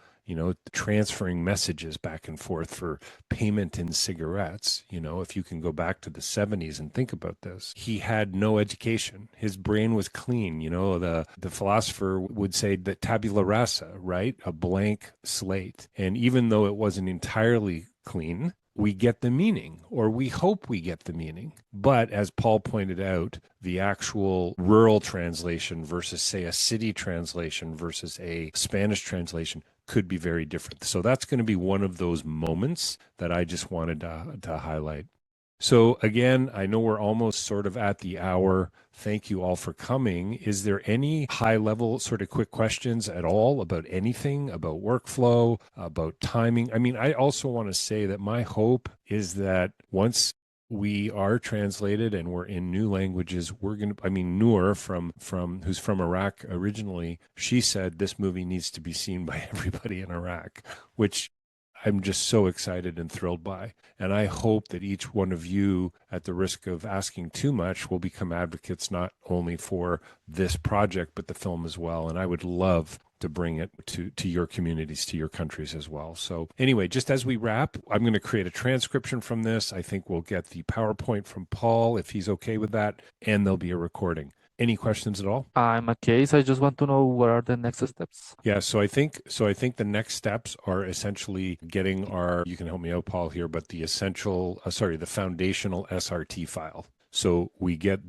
transferring messages back and forth for payment in cigarettes. If you can go back to the 70s and think about this, he had no education. His brain was clean. The philosopher would say that tabula rasa, right? A blank slate. And even though it wasn't entirely clean, we get the meaning, or we hope we get the meaning. But as Paul pointed out, the actual rural translation versus, say, a city translation versus a Spanish translation could be very different. So that's going to be one of those moments that I just wanted to highlight. So again, I know we're almost sort of at the hour. Thank you all for coming. Is there any high level sort of quick questions at all about anything, about workflow, about timing? I mean, I also want to say that my hope is that once we are translated and we're in new languages, Noor who's from Iraq originally, she said this movie needs to be seen by everybody in Iraq, which I'm just so excited and thrilled by. And I hope that each one of you, at the risk of asking too much, will become advocates not only for this project, but the film as well. And I would love to bring it to your communities, to your countries as well. So anyway, just as we wrap, I'm going to create a transcription from this. I think we'll get the PowerPoint from Paul, if he's okay with that, and there'll be a recording. Any questions at all? In my case, I just want to know what are the next steps. Yeah, so I think the next steps are essentially getting you can help me out, Paul, here, but the foundational SRT file. So we get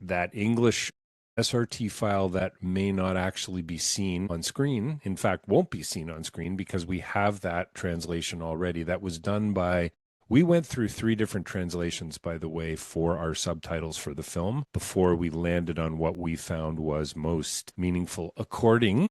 that English SRT file that may not actually be seen on screen. In fact, won't be seen on screen because we have that translation already. That was done by We went through 3 different translations, by the way, for our subtitles for the film before we landed on what we found was most meaningful according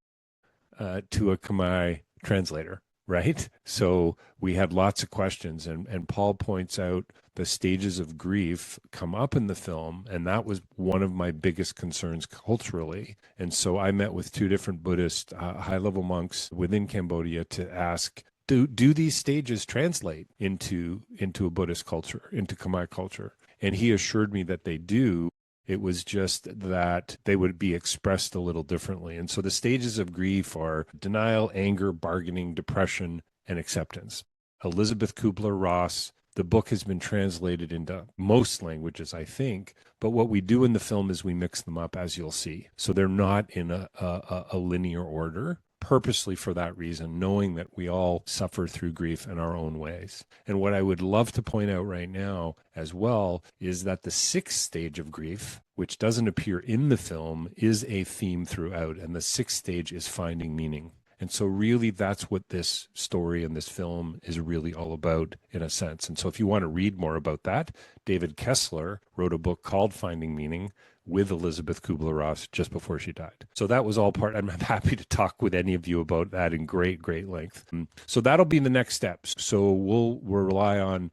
to a Khmer translator, right? So we had lots of questions, and Paul points out the stages of grief come up in the film, and that was one of my biggest concerns culturally. And so I met with 2 different Buddhist high-level monks within Cambodia to ask, do these stages translate into a Buddhist culture, into Khmer culture? And he assured me that they do. It was just that they would be expressed a little differently. And so the stages of grief are denial, anger, bargaining, depression, and acceptance. Elizabeth Kubler-Ross The book has been translated into most languages, I think. But what we do in the film is we mix them up, as you'll see. So they're not in a linear order, purposely for that reason, knowing that we all suffer through grief in our own ways. And what I would love to point out right now as well is that the sixth stage of grief, which doesn't appear in the film, is a theme throughout. And the sixth stage is finding meaning. And so really that's what this story and this film is really all about in a sense. And so if you want to read more about that, David Kessler wrote a book called Finding Meaning with Elizabeth Kubler-Ross just before she died. So that was all part. I'm happy to talk with any of you about that in great length. So that'll be the next steps. So we'll rely on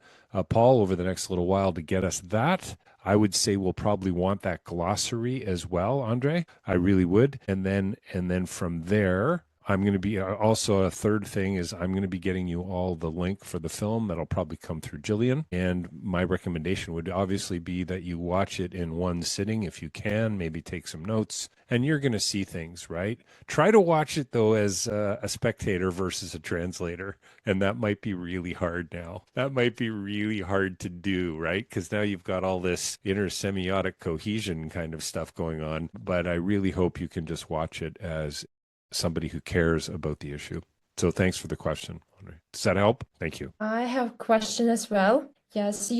Paul over the next little while to get us that. I would say we'll probably want that glossary as well, Andre. I really would. And then from there, I'm going to be also a third thing is I'm going to be getting you all the link for the film that'll probably come through Jillian. And my recommendation would obviously be that you watch it in one sitting if you can, maybe take some notes, and you're going to see things, right? Try to watch it though as a spectator versus a translator. And that might be really hard now. That might be really hard to do, right? Because now you've got all this inner semiotic cohesion kind of stuff going on. But I really hope you can just watch it as somebody who cares about the issue. So thanks for the question, Andre. Does that help? Thank you. I have a question as well. Yes,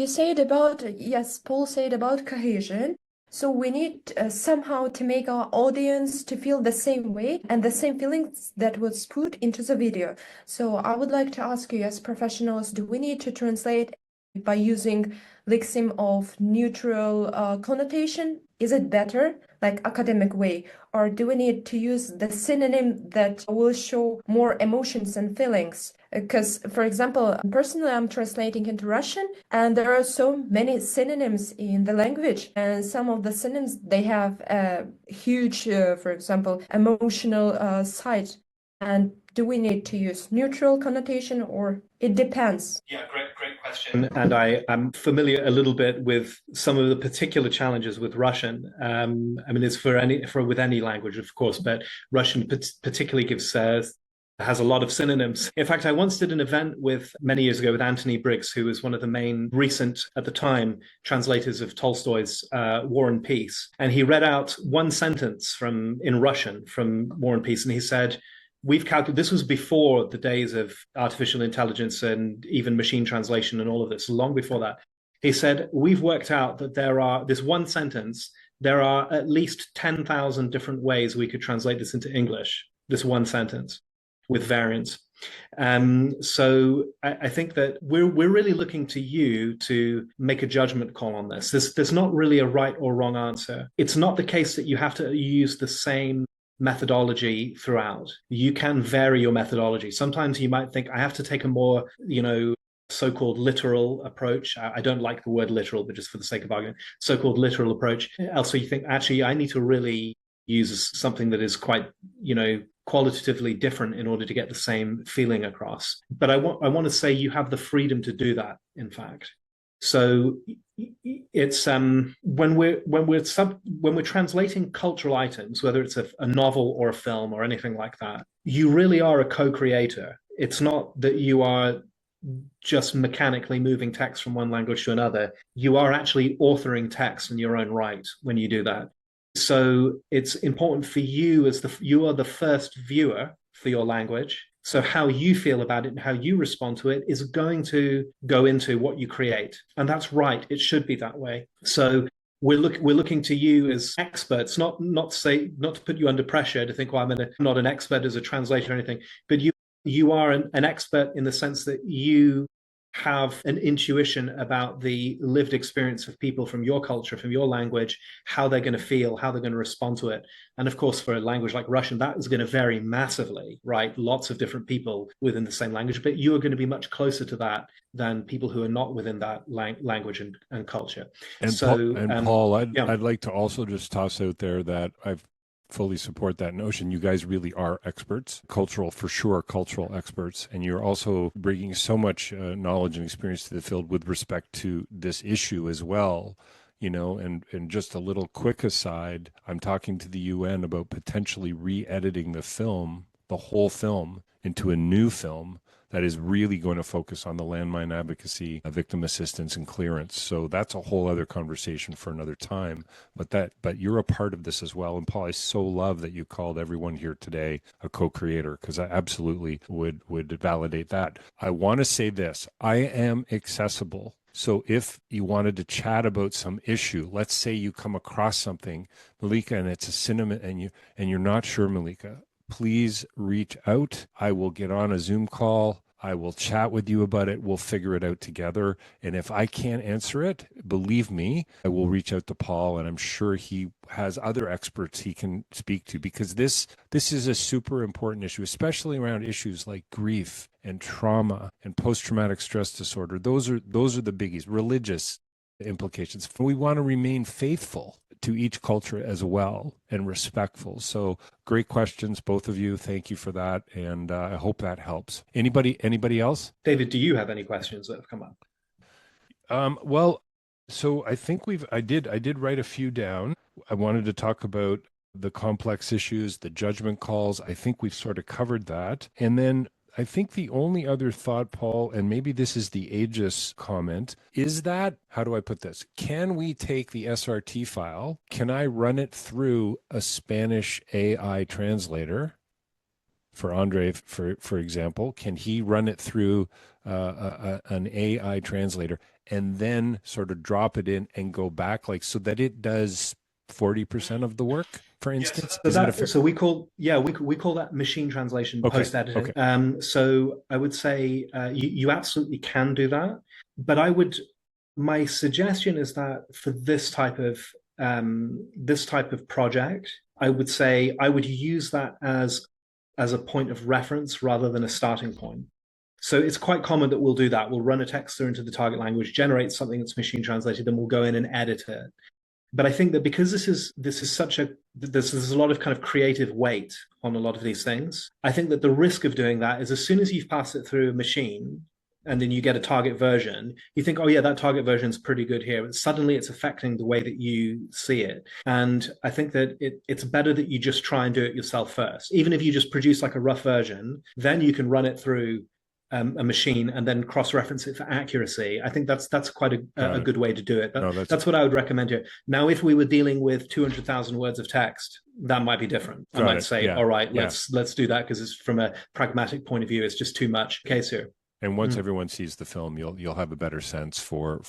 Paul said about cohesion. So we need somehow to make our audience to feel the same way and the same feelings that was put into the video. So I would like to ask you as professionals, do we need to translate by using lexeme of neutral connotation? Is it better, like academic way, or do we need to use the synonym that will show more emotions and feelings? Because, for example, personally, I'm translating into Russian, and there are so many synonyms in the language, and some of the synonyms, they have a huge, for example, emotional side. And do we need to use neutral connotation, or it depends? Yeah, great question. And I am familiar a little bit with some of the particular challenges with Russian. I mean, it's with any language, of course, but Russian particularly has a lot of synonyms. In fact, I once did an event many years ago with Anthony Briggs, who was one of the main recent, at the time, translators of Tolstoy's War and Peace. And he read out one sentence in Russian from War and Peace, and he said, we've calculated, this was before the days of artificial intelligence and even machine translation and all of this, long before that. He said, we've worked out that there are at least 10,000 different ways we could translate this into English, this one sentence, with variants. So I think that we're really looking to you to make a judgment call on this. There's not really a right or wrong answer. It's not the case that you have to use the same methodology throughout. You can vary your methodology. Sometimes you might think, I have to take a more, so-called literal approach. I don't like the word literal, but just for the sake of argument, so-called literal approach. Also, you think, actually, I need to really use something that is quite, qualitatively different in order to get the same feeling across. But I want to say you have the freedom to do that, in fact. So it's when we're translating cultural items, whether it's a novel or a film or anything like that, you really are a co-creator. It's not that you are just mechanically moving text from one language to another. You are actually authoring text in your own right when you do that. So it's important for you you are the first viewer for your language. So how you feel about it and how you respond to it is going to go into what you create. And that's right. It should be that way. So we're looking to you as experts, not to put you under pressure to think, well, I'm not an expert as a translator or anything, but you are an expert in the sense that you have an intuition about the lived experience of people from your culture, from your language, how they're going to feel, how they're going to respond to it. And of course, for a language like Russian, that is going to vary massively, right? Lots of different people within the same language, but you are going to be much closer to that than people who are not within that language and culture. And so, Paul, I'd like to also just toss out there that I've fully support that notion. You guys really are experts, cultural experts, and you're also bringing so much knowledge and experience to the field with respect to this issue as well. And just a little quick aside, I'm talking to the UN about potentially re-editing the whole film into a new film that is really going to focus on the landmine advocacy, victim assistance, and clearance. So that's a whole other conversation for another time. But you're a part of this as well. And Paul, I so love that you called everyone here today a co-creator, because I absolutely would validate that. I want to say this: I am accessible. So if you wanted to chat about some issue, let's say you come across something, Malika, and it's a cinema, and you're not sure, Malika, please reach out. I will get on a Zoom call. I will chat with you about it. We'll figure it out together. And if I can't answer it, believe me, I will reach out to Paul, and I'm sure he has other experts he can speak to, because this is a super important issue, especially around issues like grief and trauma and post-traumatic stress disorder. Those are the biggies, religious implications. We want to remain faithful to each culture as well and respectful. So great questions, both of you. Thank you for that. And I hope that helps. Anybody else? David, do you have any questions that have come up? Well, so I think I did write a few down. I wanted to talk about the complex issues, the judgment calls. I think we've sort of covered that. And then I think the only other thought, Paul, and maybe this is the Aegis comment, is that, how do I put this? Can we take the SRT file? Can I run it through a Spanish AI translator? For Andre, for example, can he run it through an AI translator and then sort of drop it in and go back, like, so that it does 40% of the work, for instance? Yes, so we call that machine translation, post editing. Okay. So I would say you absolutely can do that, but my suggestion is that for this type of project, I would say I would use that as a point of reference rather than a starting point. So it's quite common that we'll do that. We'll run a text through into the target language, generate something that's machine translated, then we'll go in and edit it. But I think that because there's a lot of kind of creative weight on a lot of these things, I think that the risk of doing that is as soon as you've passed it through a machine and then you get a target version, you think, oh yeah, that target version is pretty good here. But suddenly it's affecting the way that you see it. And I think that it's better that you just try and do it yourself first. Even if you just produce like a rough version, then you can run it through a machine and then cross-reference it for accuracy. I think that's quite a good way to do it. That's what I would recommend here. Now, if we were dealing with 200,000 words of text, that might be different. I might say, all right, let's do that, because it's from a pragmatic point of view, it's just too much case here. And once everyone sees the film, you'll have a better sense for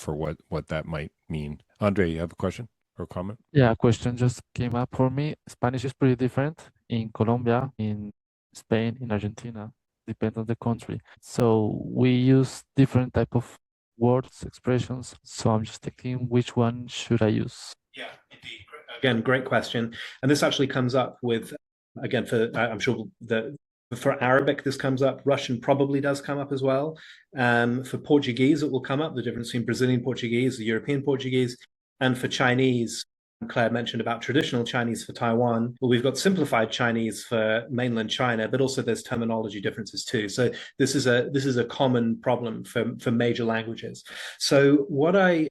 what that might mean. Andre, you have a question or comment? Yeah, a question just came up for me. Spanish is pretty different in Colombia, in Spain, in Argentina. Depends on the country. So we use different type of words, expressions. So I'm just thinking, which one should I use? Yeah, indeed. Again, great question. And this actually comes up with, again, I'm sure that for Arabic, this comes up. Russian probably does come up as well. For Portuguese, it will come up, the difference between Brazilian Portuguese, the European Portuguese. And for Chinese, Claire mentioned about traditional Chinese for Taiwan. Well, we've got simplified Chinese for mainland China, but also there's terminology differences too. So this is a common problem for major languages. So what I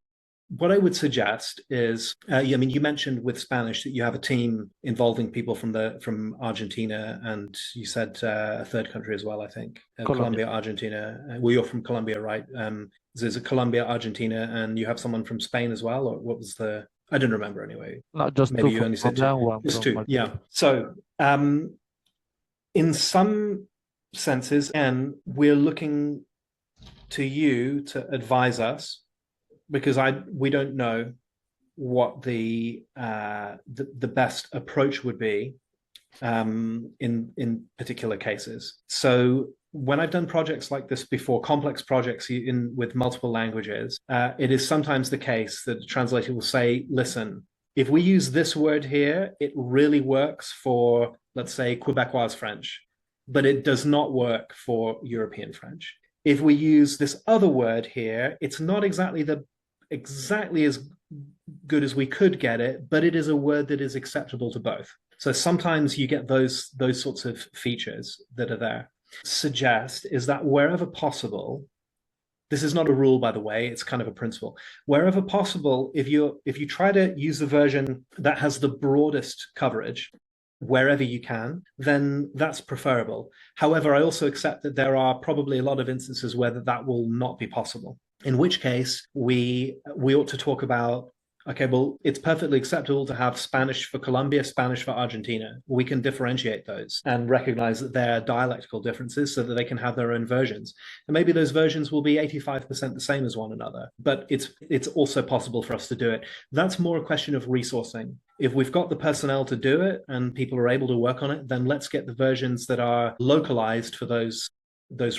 would suggest is, you mentioned with Spanish that you have a team involving people from Argentina, and you said a third country as well, I think. Colombia, Argentina. Well, you're from Colombia, right? There's a Colombia, Argentina, and you have someone from Spain as well, or what was the... I don't remember anyway. Not just maybe you only said two. Just two. Yeah. So, in some senses, and we're looking to you to advise us, because we don't know what the best approach would be in particular cases. So when I've done projects like this before, complex projects with multiple languages, it is sometimes the case that the translator will say, listen, if we use this word here, it really works for, let's say, Quebecois French, but it does not work for European French. If we use this other word here, it's not exactly as good as we could get it, but it is a word that is acceptable to both. So sometimes you get those sorts of features that are there. Suggest is that wherever possible, this is not a rule, by the way, it's kind of a principle. Wherever possible, if you try to use the version that has the broadest coverage, wherever you can, then that's preferable. However, I also accept that there are probably a lot of instances where that will not be possible. In which case, we ought to talk about, okay, well, it's perfectly acceptable to have Spanish for Colombia, Spanish for Argentina. We can differentiate those and recognize that there are dialectical differences so that they can have their own versions. And maybe those versions will be 85% the same as one another, but it's also possible for us to do it. That's more a question of resourcing. If we've got the personnel to do it and people are able to work on it, then let's get the versions that are localized for those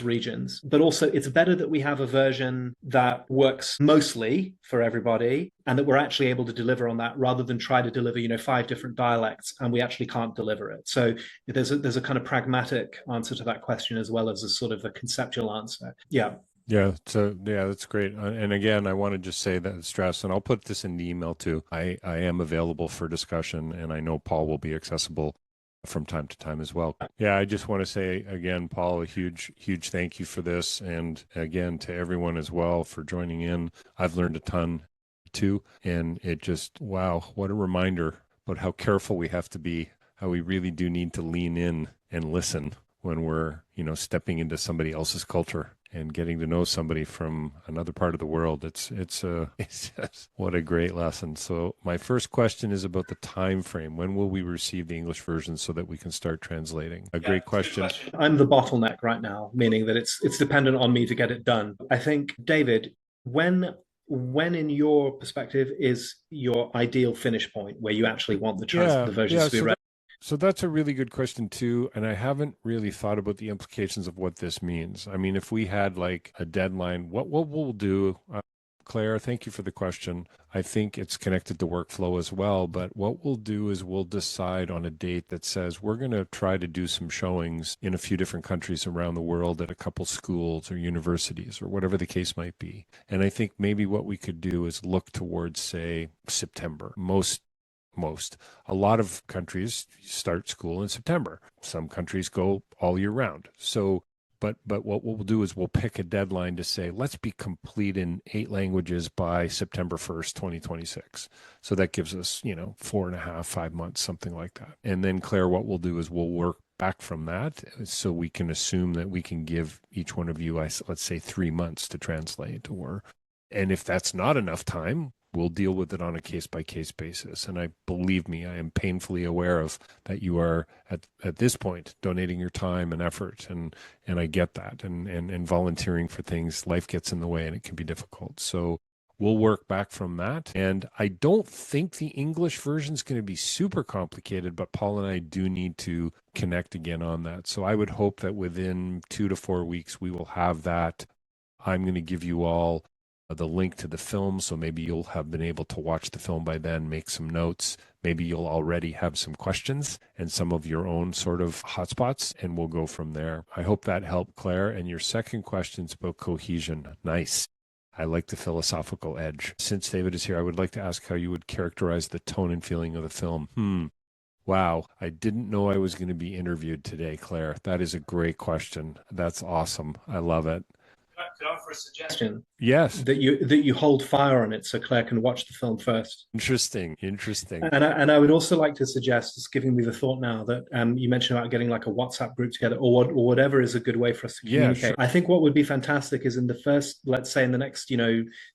regions. But also, it's better that we have a version that works mostly for everybody and that we're actually able to deliver on that, rather than try to deliver 5 different dialects and we actually can't deliver it. So there's a kind of pragmatic answer to that question, as well as a sort of a conceptual answer. Yeah, so yeah, that's great. And again, I want to just say that stress, and I'll put this in the email too. I am available for discussion, and I know Paul will be accessible from time to time as well. Yeah, I just want to say again, Paul, a huge thank you for this. And again, to everyone as well for joining in. I've learned a ton too. And it just, wow, what a reminder about how careful we have to be, how we really do need to lean in and listen when we're, stepping into somebody else's culture and getting to know somebody from another part of the world. It's just, what a great lesson. So my first question is about the time frame. When will we receive the English version so that we can start translating? Great question. I'm the bottleneck right now, meaning that it's dependent on me to get it done. I think, David, when in your perspective is your ideal finish point where you actually want the versions to be read? So that's a really good question too. And I haven't really thought about the implications of what this means. I mean, if we had like a deadline, what we'll do, Claire, thank you for the question. I think it's connected to workflow as well. But what we'll do is we'll decide on a date that says we're going to try to do some showings in a few different countries around the world at a couple schools or universities or whatever the case might be. And I think maybe what we could do is look towards, say, September. A lot of countries start school in September. Some countries go all year round. So, but what we'll do is we'll pick a deadline to say, let's be complete in 8 languages by September 1st, 2026. So that gives us, 4.5, 5 months, something like that. And then, Claire, what we'll do is we'll work back from that so we can assume that we can give each one of you, let's say, 3 months to translate. And if that's not enough time, we'll deal with it on a case-by-case basis. And believe me, I am painfully aware of that you are at this point donating your time and effort, and I get that. And volunteering for things, life gets in the way and it can be difficult. So we'll work back from that. And I don't think the English version is going to be super complicated, but Paul and I do need to connect again on that. So I would hope that within 2 to 4 weeks, we will have that. I'm going to give you all the link to the film, so maybe you'll have been able to watch the film by then, make some notes. Maybe you'll already have some questions and some of your own sort of hotspots, and we'll go from there. I hope that helped, Claire. And your second question is about cohesion. Nice. I like the philosophical edge. Since David is here, I would like to ask how you would characterize the tone and feeling of the film. Wow, I didn't know I was going to be interviewed today, Claire. That is a great question. That's awesome. I love it. Could I offer a suggestion? Yes. That you hold fire on it so Claire can watch the film first. Interesting. And I would also like to suggest, just giving me the thought now, that you mentioned about getting like a WhatsApp group together or whatever is a good way for us to communicate. Sure. I think what would be fantastic is in the first, let's say in the next,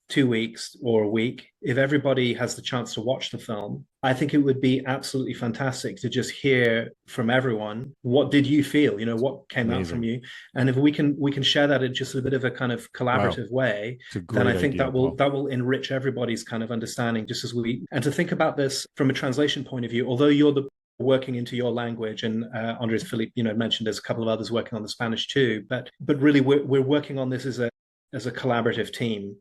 2 weeks or a week, if everybody has the chance to watch the film, I think it would be absolutely fantastic to just hear from everyone. What did you feel? What came out from you? And if we can share that in just a bit of a kind of collaborative way, then I think that will enrich everybody's kind of understanding. And to think about this from a translation point of view, although you're working into your language, and Andres Philippe, mentioned there's a couple of others working on the Spanish too, but really we're working on this as a collaborative team.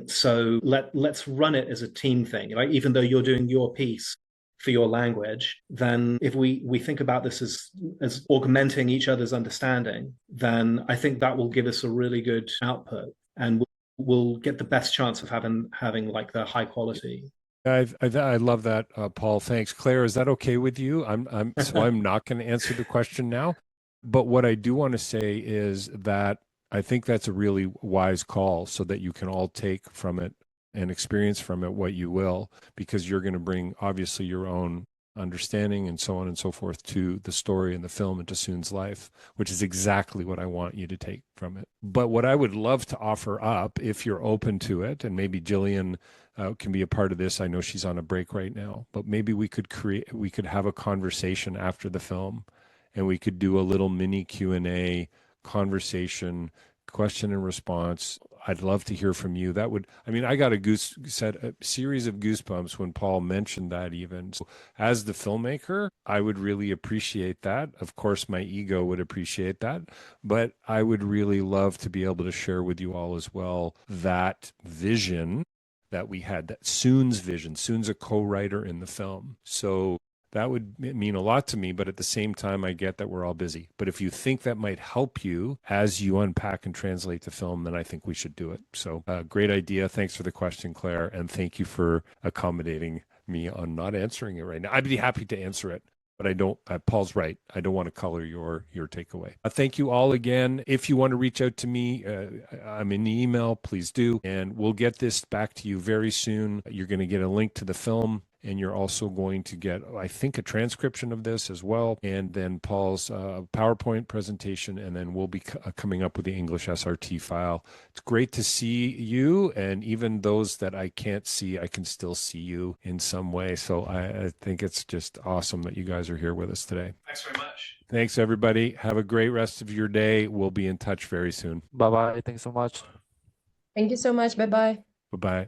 So let's run it as a team thing. Like, even though you're doing your piece for your language, then if we think about this as augmenting each other's understanding, then I think that will give us a really good output, and we'll get the best chance of having like the high quality. I love that, Paul. Thanks, Claire. Is that okay with you? I'm not going to answer the question now, but what I do want to say is that I think that's a really wise call, so that you can all take from it and experience from it what you will, because you're going to bring obviously your own understanding and so on and so forth to the story and the film and to Soon's life, which is exactly what I want you to take from it. But what I would love to offer up, if you're open to it, and maybe Jillian can be a part of this. I know she's on a break right now, but maybe we could have a conversation after the film, and we could do a little mini Q&A conversation, question and response. I'd love to hear from you. I got a series of goosebumps when Paul mentioned that even. So as the filmmaker, I would really appreciate that. Of course, my ego would appreciate that, but I would really love to be able to share with you all as well that vision that we had, that Soon's vision. Soon's a co-writer in the film. So that would mean a lot to me, but at the same time, I get that we're all busy. But if you think that might help you as you unpack and translate the film, then I think we should do it. So great idea. Thanks for the question, Claire. And thank you for accommodating me on not answering it right now. I'd be happy to answer it, but I don't, Paul's right. I don't want to color your takeaway. Thank you all again. If you want to reach out to me, I'm in the email, please do. And we'll get this back to you very soon. You're going to get a link to the film. And you're also going to get, I think, a transcription of this as well. And then Paul's PowerPoint presentation. And then we'll be coming up with the English SRT file. It's great to see you. And even those that I can't see, I can still see you in some way. So I think it's just awesome that you guys are here with us today. Thanks very much. Thanks, everybody. Have a great rest of your day. We'll be in touch very soon. Bye bye. Thanks so much. Thank you so much. Bye-bye. Bye-bye.